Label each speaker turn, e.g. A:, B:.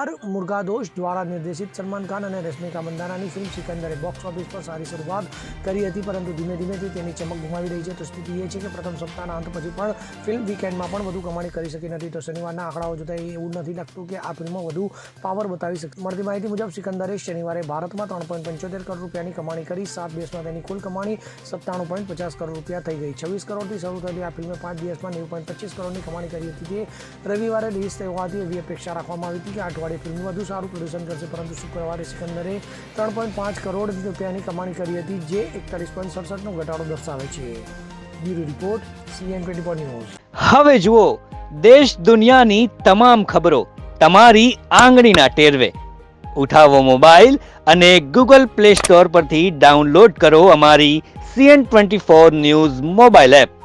A: R મુરુગાદોસ દ્વારા નિર્દેશિત સલમાન ખાન અને રશ્મિકા મંદાનાની ફિલ્મ સિકંદરે બોક્સ ઓફિસ પર સારી શરૂઆત કરી હતી, પરંતુ ધીમે ધીમે તેની ચમક ગુમાવી રહી છે. તો સ્થિતિ એ છે કે પ્રથમ સપ્તાહના અંત પછી પણ ફિલ્મ વીકેન્ડમાં પણ વધુ કમાણી કરી શકી નથી. તો શનિવારના આંકડાઓ જોતા એવું નથી લાગતું કે આ ફિલ્મ વધુ પાવર બતાવી શકે. મળતી માહિતી મુજબ સિકંદરે શનિવારે ભારતમાં 3.75 કરોડ રૂપિયાની કમાણી કરી. 7 દિવસમાં તેની કુલ કમાણી 97.50 કરોડ રૂપિયા થઈ ગઈ. 26 કરોડથી શરૂ થયેલી આ ફિલ્મે 5 દિવસમાં 90.25 કરોડની કમાણી કરી હતી. તે રવિવારે રિલીઝ થઈ હોવાથી એવી અપેક્ષા રાખવામાં આવી હતી કે અઠવાડિયે ફિલ્મ વધુ સારું પ્રદર્શન કરશે, પરંતુ શુક્રવારે સિકંદરે 3.5 કરોડ રૂપિયાની કમાણી કરી હતી, જે 41.67નો ઘટાડો દર્શાવે છે. Bureau report, CN24 news.
B: હવે જુઓ દેશ દુનિયાની તમામ ખબરો તમારી આંગળીના ટેરવે. ઉઠાવો મોબાઈલ અને Google Play Store પરથી ડાઉનલોડ કરો અમારી CN24 ન્યૂઝ મોબાઈલ એપ.